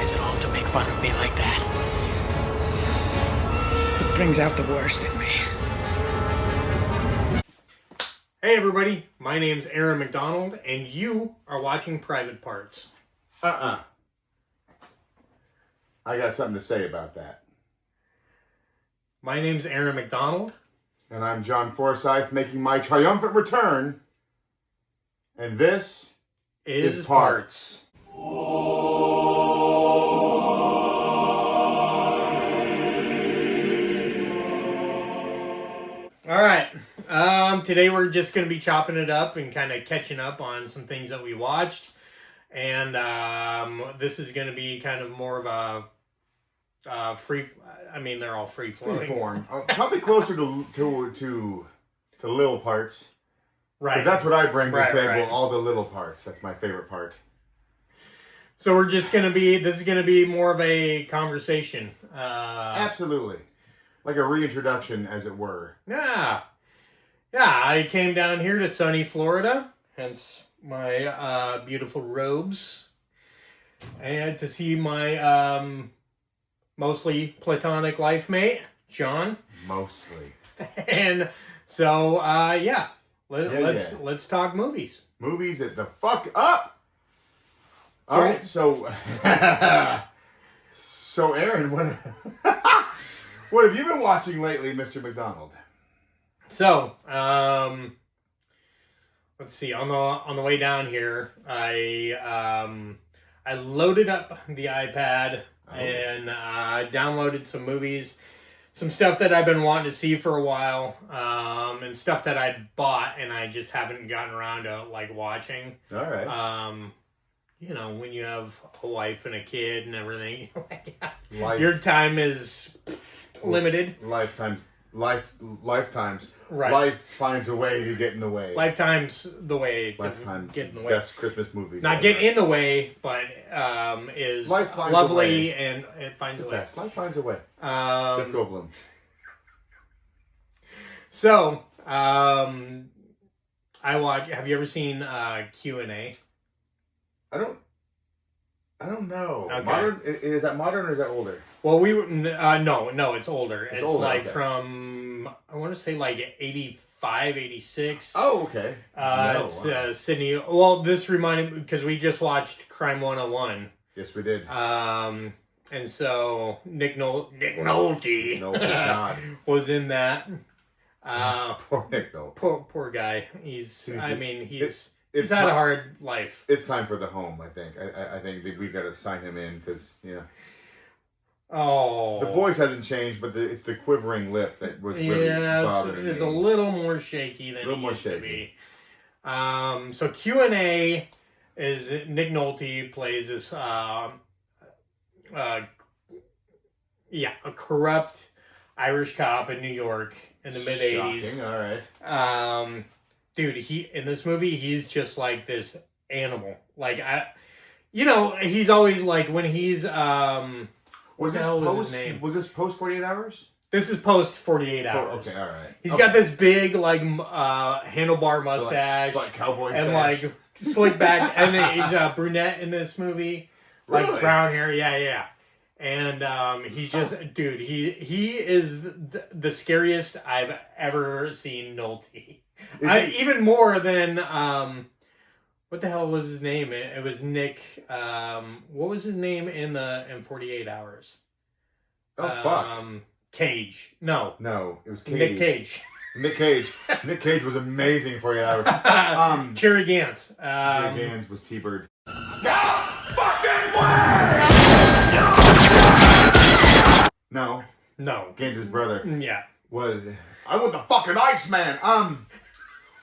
exercise at all to make fun of me like that. It brings out the worst in me. Hey everybody, my name's Aaron McDonald, and you are watching Private Parts. I got something to say about that. My name's Aaron McDonald. And I'm John Forsyth, making my triumphant return. And this is Parts. Alright, today we're just going to be chopping it up and kind of catching up on some things that we watched. And this is going to be kind of more of a free... I mean, they're all free-flowing. Freeform. Probably closer to little parts. Right. But that's what I bring to the table, right. all the little parts. That's my favorite part. So we're just going to be... This is going to be more of a conversation. Absolutely. Like a reintroduction, as it were. Yeah. Yeah, I came down here to sunny Florida, hence my beautiful robes, and to see my mostly platonic life mate, John. Mostly. And so, let's talk movies. Movies at the fuck up! Alright, so... So, Aaron, what have you been watching lately, Mr. McDonald? So, let's see. On the way down here, I loaded up the iPad and downloaded some movies, some stuff that I've been wanting to see for a while, and stuff that I bought and I just haven't gotten around to like watching. All right. You know, when you have a wife and a kid and everything, Life. your time is limited. Lifetimes. Right. Life finds a way to get in the way. Lifetime's the way to Lifetime. get in the way. Best Christmas movies. Not get in the way, but is lovely and it finds a way. Best. Life finds a way. Jeff Goldblum. So, I watch. Have you ever seen Q&A? I don't know. Okay. Modern? Is that modern or is that older? Well, no, it's older. It's older, like okay. from, I want to say like 85, 86. Oh, okay. It's Sydney. Well, this reminded me because we just watched Crime 101. Yes, we did. And so Nick Nolte No, God. was in that. Poor Nick, though. Poor guy. He's It's had a hard life. It's time for the home, I think. I think that we got to sign him in because, Oh. The voice hasn't changed, but it's the quivering lip that was really bothering me. It's a little more shaky than it used to be. So Q&A is Nick Nolte plays this a corrupt Irish cop in New York in the mid-80s. All right. Dude, in this movie, he's just like this animal. Like, he's always like, when he's, Was his name? Was this post 48 hours? This is post 48 hours. Okay, all right. He's got this big, like, handlebar mustache. Like cowboy and, stash. like, slick back. And then he's a brunette in this movie. Like, Really? brown hair. Yeah. And he's just, dude, he is the scariest I've ever seen Nolte. Even more than, what the hell was his name? It was Nick, what was his name in 48 Hours? Oh, fuck. Cage. No, it was Katie. Nick Cage. Nick Cage. Nick Cage was amazing for 48 hours. Cherry Gans. Cherry Gans was T-Bird. No fucking way! No. Gans' brother. Yeah. I want the fucking Iceman.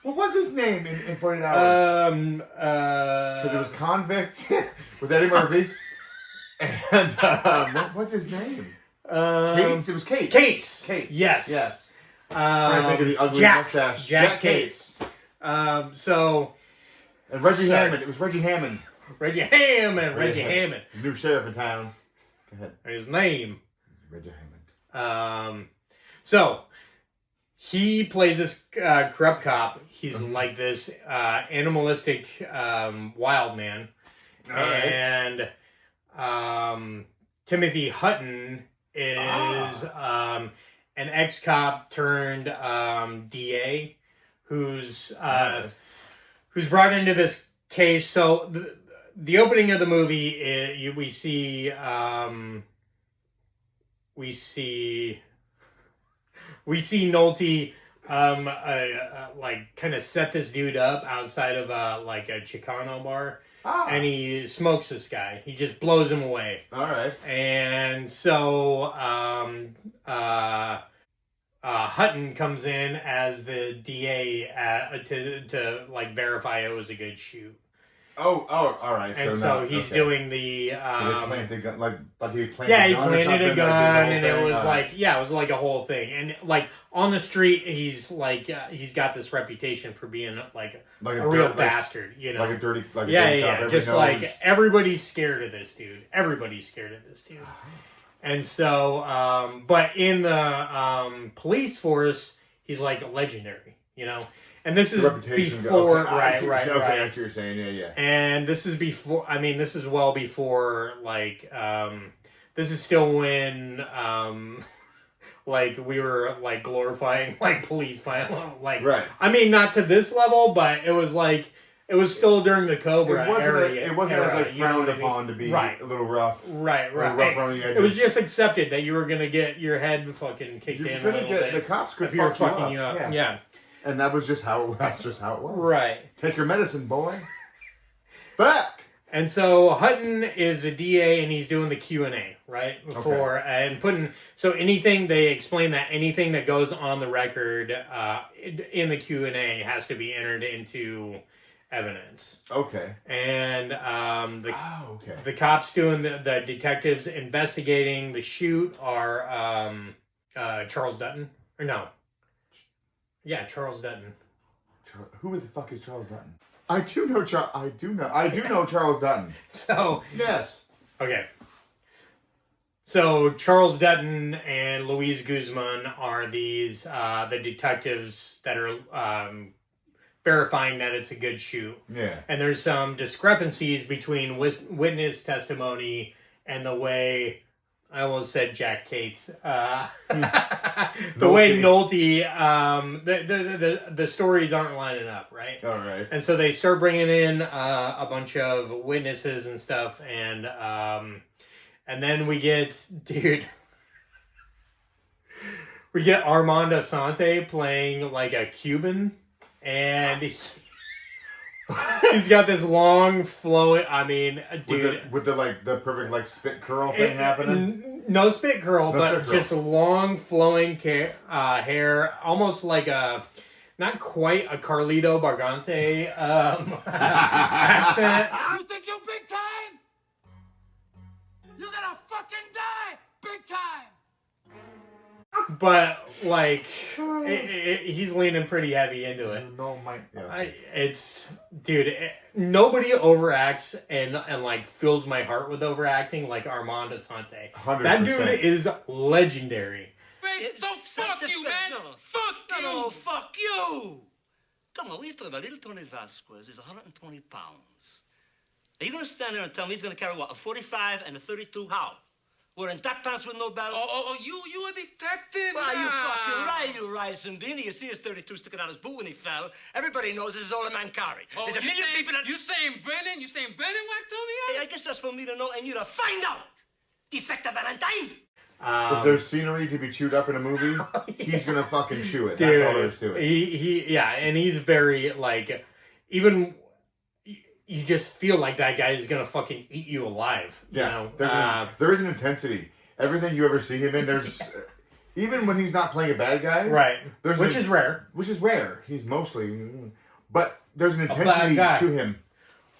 What was his name in 48 hours? Because it was Convict. Was Eddie Murphy? And what was his name? Cates? It was Cates. Cates. Yes. Trying to think of the ugly mustache. Jack Cates. And Reggie Hammond. It was Reggie Hammond. Reggie Hammond. New sheriff in town. Go ahead. His name. Reggie Hammond. So he plays this corrupt cop. He's like this animalistic wild man. All right. And Timothy Hutton is an ex-cop turned DA who's brought into this case. So the opening of the movie, we see Nolte like kind of set this dude up outside of like a Chicano bar. And he smokes this guy. He just blows him away. All right. And so Hutton comes in as the DA to like verify it was a good shoot. Oh, all right. And so he's doing the. Did they plant a gun, like he planted a gun. Yeah, he planted a gun, and thing? it was like, it was like a whole thing. And like on the street, he's like, he's got this reputation for being like a real bastard, you know, like a dirty, like yeah. Just like everybody's scared of this dude. And so, but in the police force, he's like legendary, you know. And this is before, right. Okay, I see what you're saying. Yeah. And this is before. I mean, this is well before. Like, this is still when, like we were like glorifying like police violence. Like, right. I mean, not to this level, but it was like it was still during the Cobra era. It wasn't as like frowned upon to be a little rough. Right. Rough around the edges. It was just accepted that you were gonna get your head fucking kicked in. You're gonna get the cops could fuck you up. Yeah. And that's just how it was. Right. Take your medicine, boy. Back. And so Hutton is the DA, and he's doing the Q&A, right? And putting anything they explain that anything that goes on the record in the Q&A has to be entered into evidence. Okay. And the cops doing the detectives investigating the shoot are Charles Dutton or no. Yeah, Charles Dutton. Who the fuck is Charles Dutton? I do know Charles Dutton. So yes. Okay. So Charles Dutton and Luis Guzman are these the detectives that are verifying that it's a good shoot. Yeah. And there's some discrepancies between witness testimony and the way. I almost said Jack Cates. The way Nolte, the stories aren't lining up, right? All right. And so they start bringing in a bunch of witnesses and stuff, and then we get Armand Asante playing like a Cuban, and he's got this long flowing. I mean, dude, with the perfect like spit curl thing happening. No spit curl, but spit curl. just long flowing hair, almost like not quite a Carlito Bargante accent. You think you're big time? You're gonna fucking die big time. But like, he's leaning pretty heavy into it. Nobody overacts and like fills my heart with overacting like Armand Asante. 100%. That dude is legendary. So fuck you, man. Fuck you. No, fuck you. Come on, what are you talking about? Little Tony Vasquez is 120 pounds. Are you gonna stand there and tell me he's gonna carry what, a 45 and a 32? How? Wearing duck pants with no belt? Oh, you a detective? Well, you fucking right, you rice and beanie. You see his 32 sticking out his boot when he fell. Everybody knows this is all a man carry. Oh, There's a million people that... You saying Brennan whacked Tony out? Hey, I guess that's for me to know and you to find out. Defective Valentine. If there's scenery to be chewed up in a movie, he's gonna fucking chew it. Dude, that's all there is to it. And he's very like, even you just feel like that guy is gonna fucking eat you alive. Yeah, you know? there is an intensity. Everything you ever see him in, there's even when he's not playing a bad guy, right? Which is rare. He's mostly, but there's an intensity to him,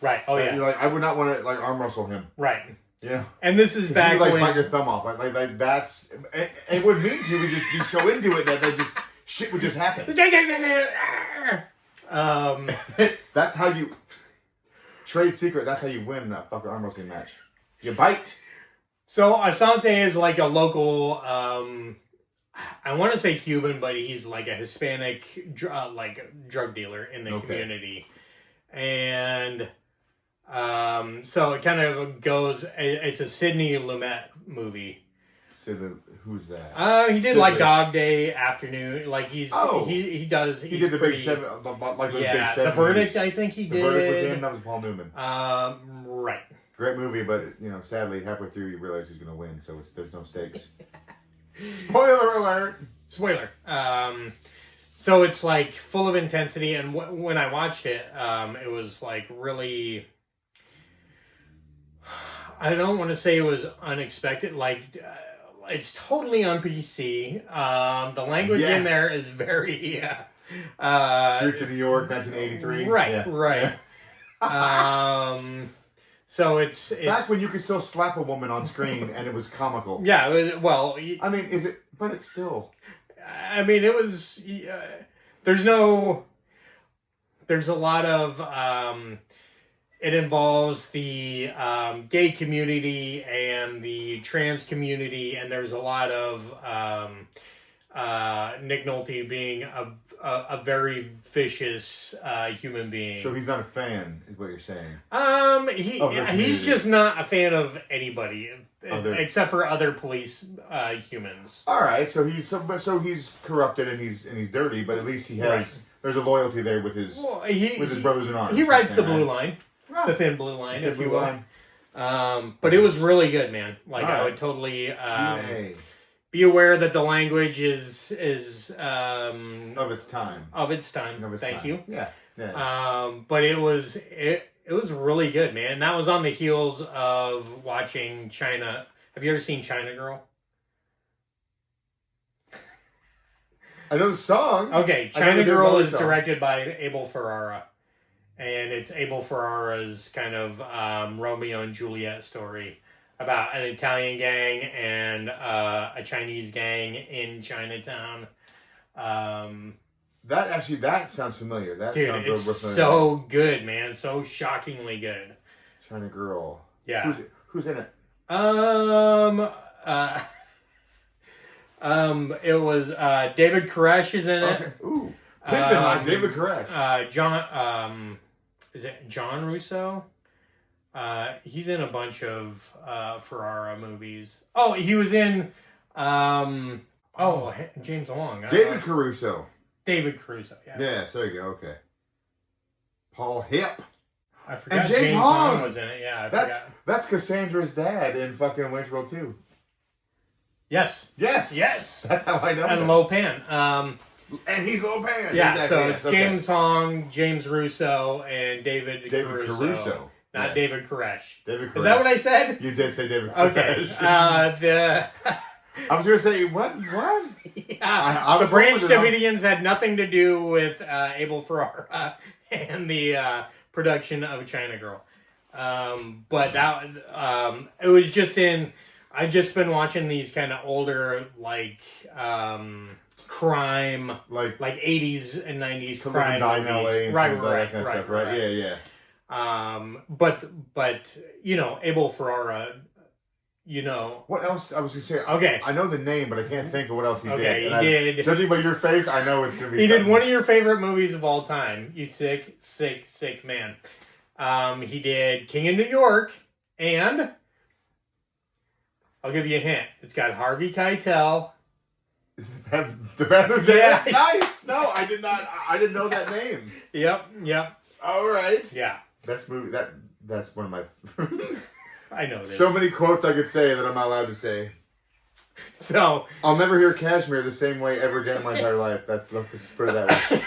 right? Oh yeah. Like I would not want to like arm wrestle him, right? Yeah. And this is back you, like, when bite your thumb off, like that's it would mean to. We just be so into it that just shit would just happen. That's how you trade secret. That's how you win a fucking arm wrestling match. You bite. So Asante is like a local, I want to say Cuban, but he's like a Hispanic, like drug dealer in the community, and So it kind of goes. It's a Sidney Lumet movie. So who's that? He did like Dog Day Afternoon. Like he does. He did the pretty, big seven, like those big The 70s. Verdict. I think he did. The Verdict was him. That was Paul Newman. Right. Great movie, but sadly, halfway through you realize he's going to win, so there's no stakes. Spoiler alert! Spoiler. So it's like full of intensity, and when I watched it, it was like really. I don't want to say it was unexpected. Like, it's totally on PC. The language in there is very. Streets of New York, 1983. Right, yeah. right. So it's back when you could still slap a woman on screen and it was comical. Yeah, well, I mean, is it? But it's still. I mean, it was. There's a lot of. It involves the gay community and the trans community, and there's a lot of Nick Nolte being a very vicious human being. So he's not a fan, is what you're saying? He's just not a fan of anybody except for other police humans. All right, so he's corrupted and he's dirty, but at least he has there's a loyalty there with his his brothers in arms. He rides the blue line. The thin blue line, if you will. But it was really good, man. Like, I would totally be aware that the language is of its time. Thank you. Yeah. But it was really good, man. That was on the heels of watching China. Have you ever seen China Girl? I know the song. Okay, China Girl is directed by Abel Ferrara. And it's Abel Ferrara's kind of Romeo and Juliet story about an Italian gang and a Chinese gang in Chinatown. That sounds familiar. That dude, sounds it's familiar. so good, man. So shockingly good. China Girl. Yeah. Who's in it? It was David Koresh is in it. Okay. Ooh. Pimpin' like David Koresh. Is it John Russo? He's in a bunch of Ferrara movies. Oh, he was in James Wong. David Caruso. David Caruso, yeah. Yes, there you go, okay. Paul Hip. I forgot and James Wong was in it, yeah. That's Cassandra's dad in fucking Wayne's World 2. Yes. That's how I know and him. Lo Pan. And he's Lo Pan. Yeah, exactly. so it's James Hong, James Russo, and David Caruso. Not David Koresh. David Koresh. Is that what I said? You did say David Koresh. Okay. I was going to say, what? Yeah. The Branch Davidians had nothing to do with Abel Ferrara and the production of China Girl. But that it was just in... I've just been watching these kind of older, like... crime, like 80s and 90s crime movies. LA and right, that kind of stuff, right? Yeah. But Abel Ferrara, What else? I was going to say, okay. I know the name, but I can't think of what else he did. Okay, he did. Judging by your face, I know it's going to be He something. did one of your favorite movies of all time, you sick man. He did King of New York, and I'll give you a hint. It's got Harvey Keitel. The Band of Yeah. Nice. No, I did not. I didn't know that name. Yep. All right. Yeah. That's movie. That's one of my. I know this. So many quotes I could say that I'm not allowed to say. So I'll never hear Kashmir the same way ever again in my entire life. Let's just put it that way.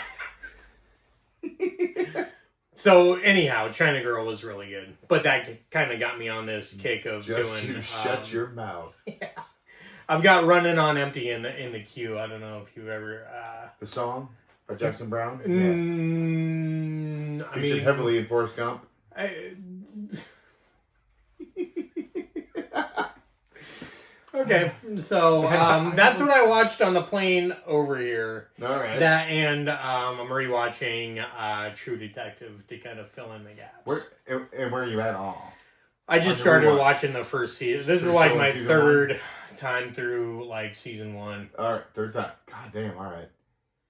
So anyhow, China Girl was really good, but that kind of got me on this kick of Just doing. you shut your mouth. Yeah. I've got Running on Empty in the queue. I don't know if you've ever... The song by Jackson Brown? Yeah. Featured heavily in Forrest Gump. Okay, so that's what I watched on the plane over here. All right. That and I'm rewatching True Detective to kind of fill in the gaps. Where are you at all? I just started watching the first season. This is like my third time through like season 1. All right, third time. God damn, all right.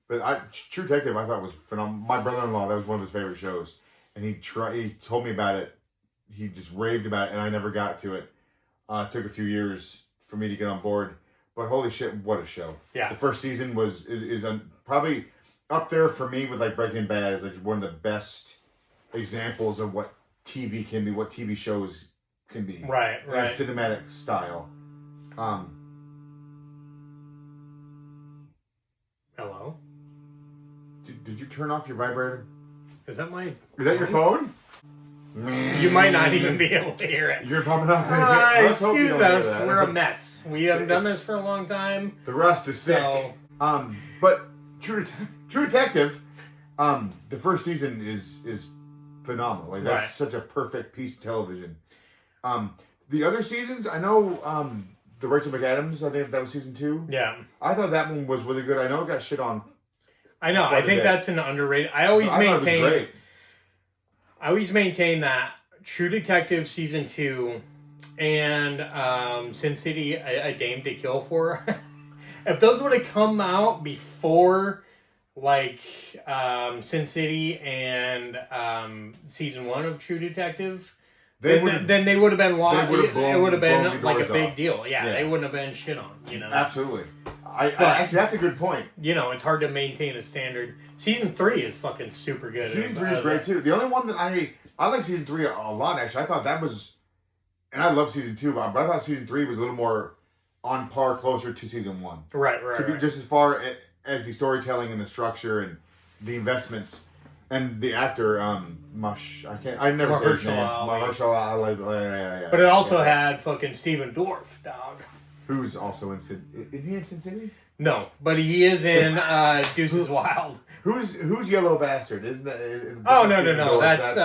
But True Detective I thought was phenomenal. My brother-in-law, that was one of his favorite shows. And he told me about it he just raved about it, and I never got to it. It took a few years for me to get on board, but holy shit, what a show! Yeah, the first season is probably up there for me with like Breaking Bad as like one of the best examples of what TV can be, what TV shows can be. Right. In a cinematic style. Hello? Did you turn off your vibrator? Is that my... Is that your phone? You might not even be able to hear it. You're bumping up. Excuse us. We're a mess. We haven't done this for a long time. The rust is thick. But True Detective, the first season is phenomenal. Like that's such a perfect piece of television. The other seasons, I know the Rachel McAdams, I think that was season 2. Yeah. I thought that one was really good. I know it got shit on. I know. I think that's an underrated. I always maintain that True Detective season 2 and Sin City: A Dame to Kill For. If those would have come out before, like Sin City and season 1 of True Detective, then they would have been it would have been like a big deal. Yeah, they wouldn't have been shit on. You know, absolutely. Actually, that's a good point. You know, it's hard to maintain a standard. Season 3 is fucking super good. Season 3 is great too. The only one that I like season 3 a lot. Actually, I thought that was, and I love season 2, but I thought season 3 was a little more on par, closer to season 1. Right. To be just as far as the storytelling and the structure and the investments and the actor, I never say his name. Mahershala Ali. But it also had fucking Steven Dorff, dog. Who's also in Sin? Is he in Sin City? No, but he is in Deuces Wild. Who's Yellow Bastard? Isn't that? No. That's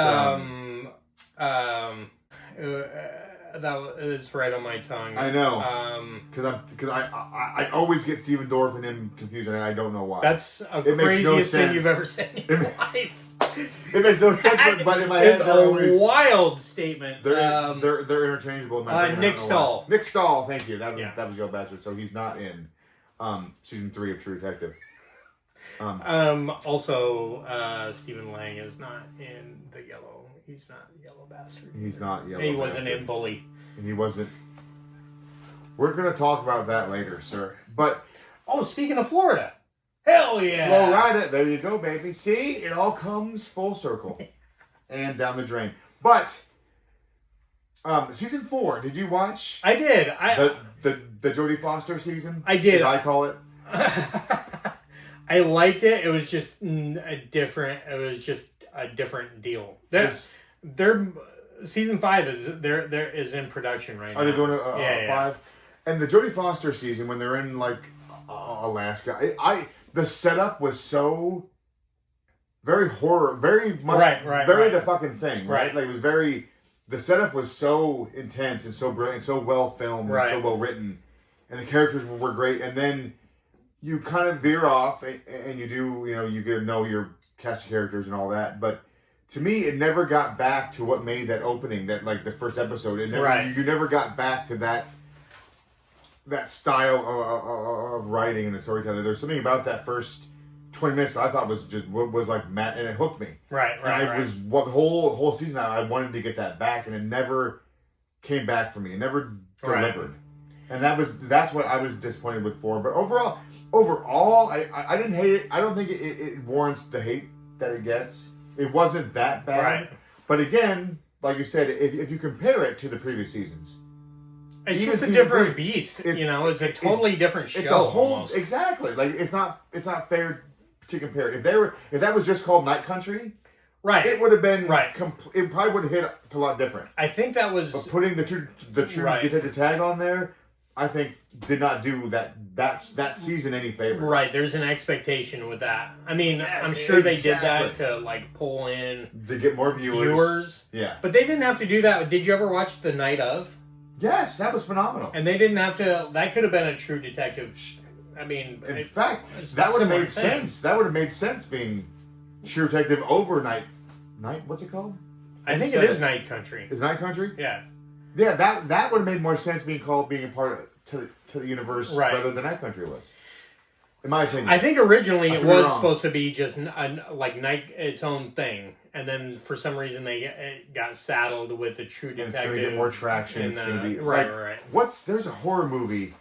that is right on my tongue. I know. Because I always get Steven Dorff and him confused, and I don't know why. That's the craziest thing you've ever said in your life. It makes no sense, but in my head, it's a wild statement. They're interchangeable. In my brain, Nick Stahl. Nick Stahl, thank you. That was Yellow Bastard. So he's not in season 3 of True Detective. Also, Stephen Lang is not in the Yellow. He's not Yellow Bastard. He's not Yellow. He wasn't in Bully. And he wasn't. We're gonna talk about that later, sir. But speaking of Florida. Hell yeah! Florida, there you go, baby. See, it all comes full circle and down the drain. But season 4, did you watch? I did. The Jodie Foster season. I did. As I call it. I liked it. It was just a different. It was just a different deal. Their season 5 is in production right now. Are they doing a 5? And the Jodie Foster season, when they're in like Alaska, the setup was so very horror, very much, the fucking thing, right? Like it was very. The setup was so intense and so brilliant, so well filmed, and so well written, and the characters were great. And then you kind of veer off, and you get to know your cast of characters and all that. But to me, it never got back to what made that opening, that like the first episode. You never got back to that style of writing and the storytelling. There's something about that first 20 minutes that I thought was like Matt, and it hooked me. The whole season I wanted to get that back, and it never came back for me. It never delivered, and that's what I was disappointed with 4. But overall, I didn't hate it. I don't think it warrants the hate that it gets. It wasn't that bad, but again, like you said, if you compare it to the previous seasons. It's just a different beast, it's a totally different show. It's a whole, exactly. Like it's not fair to compare. If that was just called Night Country, it would have been it probably would have hit a lot different. I think that was, but putting the true detective tag on there, I think did not do that season any favor. Right, there's an expectation with that. I mean, I'm sure they did that to like pull in to get more viewers. Yeah, but they didn't have to do that. Did you ever watch The Night Of? Yes, that was phenomenal. And they didn't have to. That could have been a True Detective. I mean, in fact, that would have made sense. That would have made sense being True Detective over Night. What's it called? I think it is Night Country. Is Night Country? Yeah. Yeah, that would have made more sense being a part of to the universe rather than Night Country was. In my opinion. I think originally it was supposed to be just like its own thing. and then for some reason they got saddled with the True Detective. And it's going to get more traction. It's going to be right. There's a horror movie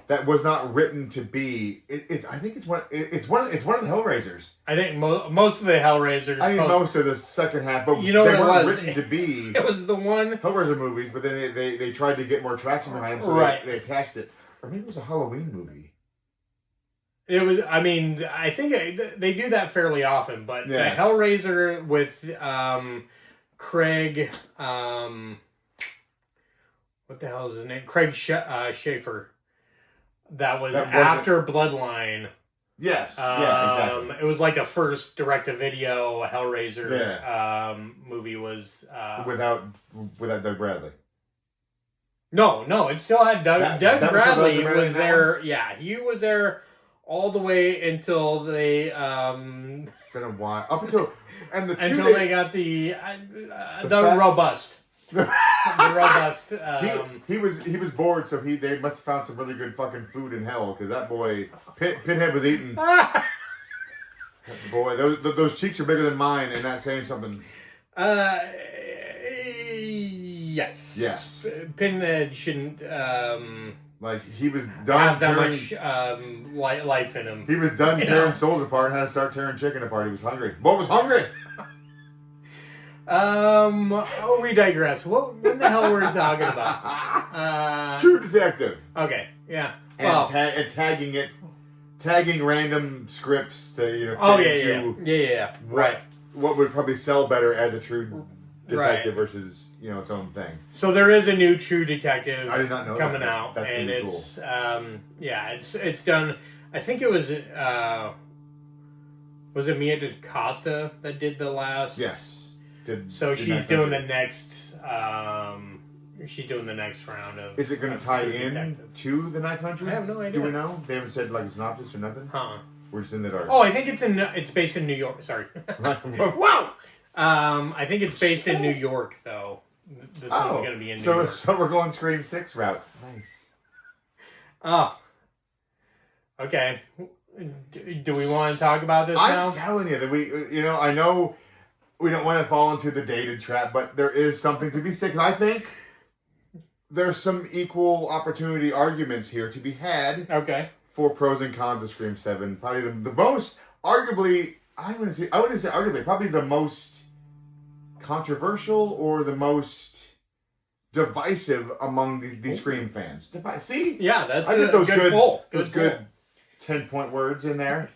that was not written to be. I think it's one of the Hellraisers. I think most of the Hellraisers. I think most of the second half, but you know they what weren't it was? written to be. It was the one Hellraiser movies, but then they tried to get more traction behind them, so they attached it. Or maybe it was a Halloween movie. It was. I mean, I think they do that fairly often, but the Hellraiser with Craig. What the hell is his name? Craig Schaefer. That was after Bloodline. Yes. Exactly. It was like the first direct-to-video Hellraiser movie was without Doug Bradley. No, it still had Doug Bradley was there. Now? Yeah, he was there all the way until they It's been a while up until they got the robust. The robust. He was bored, so they must have found some really good fucking food in hell because that boy Pinhead was eating. Boy, those cheeks are bigger than mine, and that's saying something. Yes. Yeah. Pinhead shouldn't. Like he was done have that much life in him. He was done tearing souls apart and had to start tearing chicken apart. He was hungry. What was hungry? We digress. What the hell were we talking about? True Detective. Okay, yeah. And, and tagging random scripts to yeah. What would probably sell better as a True Detective versus its own thing. So there is a new True Detective. I did not know coming that. out, That's and really it's cool. it's done. I think it was it Mia DaCosta that did the last? Yes. She's doing the next. She's doing the next round of. Is it going to tie in to the Night Country? I have no idea. Do we know? They haven't said like a synopsis or nothing. Huh? We're just in the dark. Oh, I think it's based in New York. Sorry. Wow. I think it's based in New York though. This one's going to be in New York. So we're going Scream 6 route. Nice. Oh. Okay. Do we want to talk about this now? I'm telling you that I know we don't want to fall into the dated trap, but there is something to be said. 'Cause I think there's some equal opportunity arguments here to be had. Okay. For pros and cons of Scream 7. Probably the most, arguably, I wouldn't say arguably, probably the most controversial or the most divisive among the Scream fans. See? Yeah, that's I did those good pull. Those good 10-point words in there.